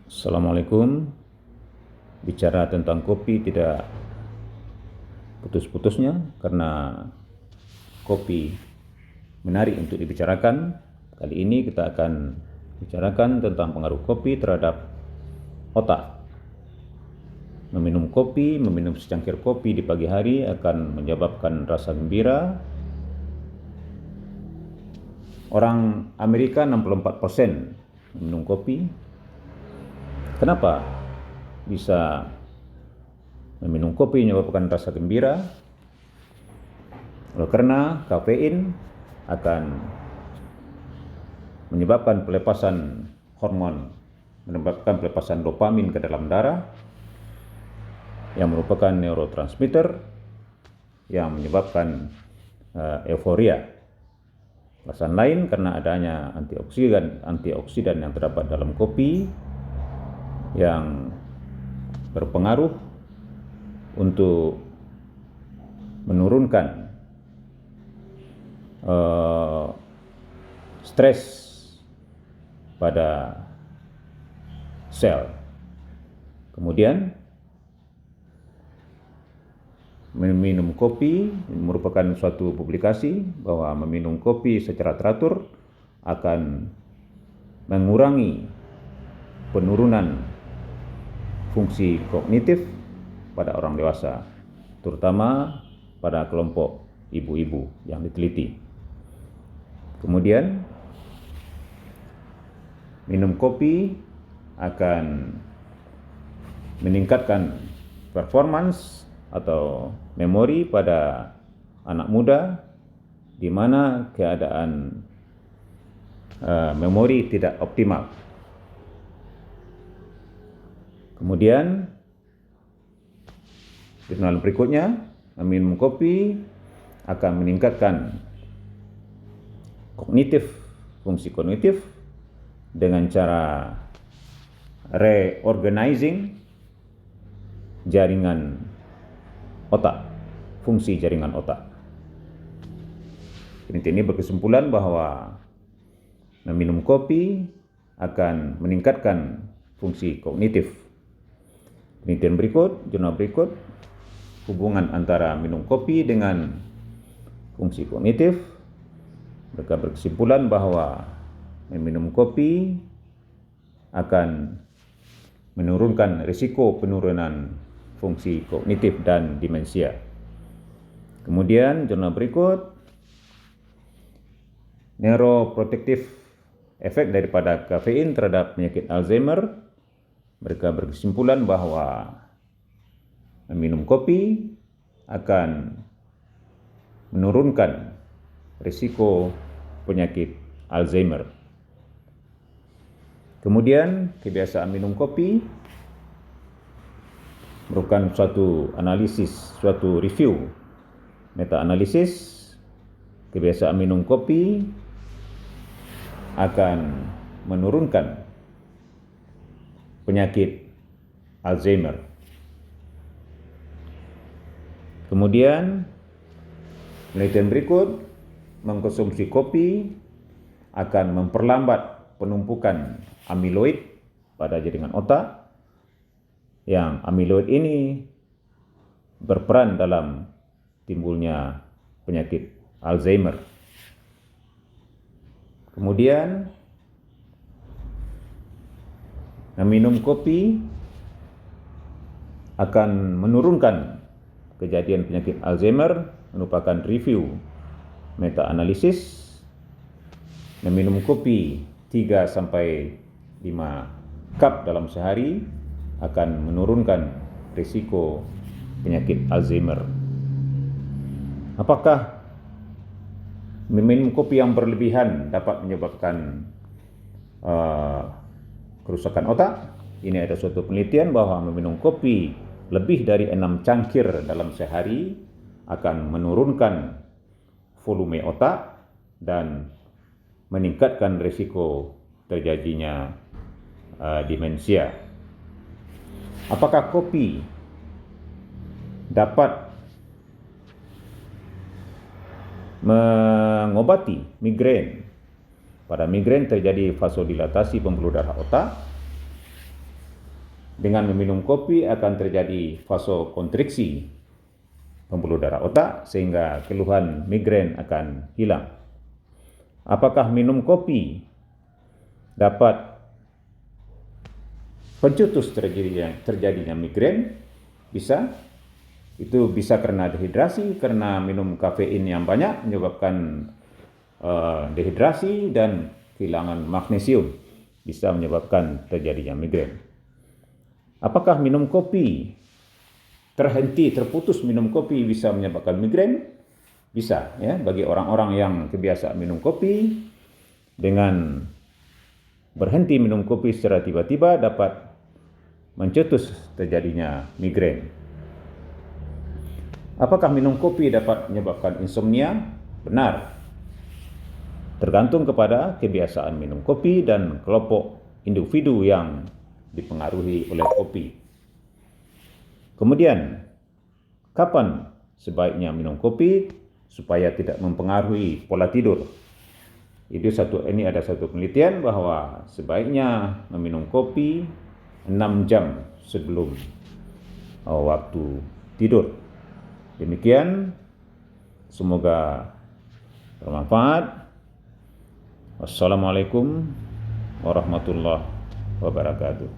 Assalamualaikum. Bicara tentang kopi tidak putus-putusnya karena kopi menarik untuk dibicarakan. Kali ini kita akan bicarakan tentang pengaruh kopi terhadap otak. Meminum secangkir kopi di pagi hari akan menyebabkan rasa gembira. Orang Amerika 64% minum kopi. Kenapa bisa meminum kopi menyebabkan rasa gembira? Karena kafein akan menyebabkan pelepasan hormon, menyebabkan pelepasan dopamin ke dalam darah yang merupakan neurotransmitter yang menyebabkan euforia. Alasan lain karena adanya antioksidan yang terdapat dalam kopi yang berpengaruh untuk menurunkan stres pada sel. Kemudian meminum kopi merupakan suatu publikasi bahwa meminum kopi secara teratur akan mengurangi penurunan fungsi kognitif pada orang dewasa, terutama pada kelompok ibu-ibu yang diteliti. Kemudian, minum kopi akan meningkatkan performance atau memori pada anak muda, di mana keadaan memori tidak optimal. Kemudian, jurnal berikutnya, meminum kopi akan meningkatkan fungsi kognitif dengan cara reorganizing jaringan otak, fungsi jaringan otak. Penelitian ini berkesimpulan bahwa meminum kopi akan meningkatkan fungsi kognitif. Penelitian jurnal berikut, hubungan antara minum kopi dengan fungsi kognitif. Mereka berkesimpulan bahwa meminum kopi akan menurunkan risiko penurunan fungsi kognitif dan demensia. Kemudian jurnal berikut, neuroprotective efek daripada kafein terhadap penyakit Alzheimer. Mereka berkesimpulan bahwa meminum kopi akan menurunkan risiko penyakit Alzheimer. Kemudian, kebiasaan minum kopi merupakan suatu review, meta-analisis. Kebiasaan minum kopi akan menurunkan penyakit Alzheimer. Kemudian, penelitian berikut, mengkonsumsi kopi akan memperlambat penumpukan amiloid pada jaringan otak, yang amiloid ini berperan dalam timbulnya penyakit Alzheimer. Kemudian, meminum kopi akan menurunkan kejadian penyakit Alzheimer, merupakan review meta-analisis. Meminum kopi 3-5 cup dalam sehari akan menurunkan risiko penyakit Alzheimer. Apakah meminum kopi yang berlebihan dapat menyebabkan kerusakan otak? Ini ada suatu penelitian bahwa meminum kopi lebih dari 6 cangkir dalam sehari akan menurunkan volume otak dan meningkatkan risiko terjadinya demensia. Apakah kopi dapat mengobati migrain? Pada migrain terjadi vasodilatasi pembuluh darah otak. Dengan meminum kopi akan terjadi vasokonstriksi pembuluh darah otak sehingga keluhan migrain akan hilang. Apakah minum kopi dapat pencetus terjadinya migrain? Bisa. Itu bisa karena dehidrasi, karena minum kafein yang banyak menyebabkan dehidrasi dan kehilangan magnesium, bisa menyebabkan terjadinya migrain. Apakah minum kopi terputus minum kopi bisa menyebabkan migrain? Bisa, ya. Bagi orang-orang yang kebiasaan minum kopi, dengan berhenti minum kopi secara tiba-tiba dapat mencetus terjadinya migrain. Apakah minum kopi dapat menyebabkan insomnia? Benar. Tergantung kepada kebiasaan minum kopi dan kelompok individu yang dipengaruhi oleh kopi. Kemudian, kapan sebaiknya minum kopi supaya tidak mempengaruhi pola tidur? Ini ada satu penelitian bahwa sebaiknya meminum kopi 6 jam sebelum waktu tidur. Demikian, semoga bermanfaat. Wassalamualaikum warahmatullahi wabarakatuh.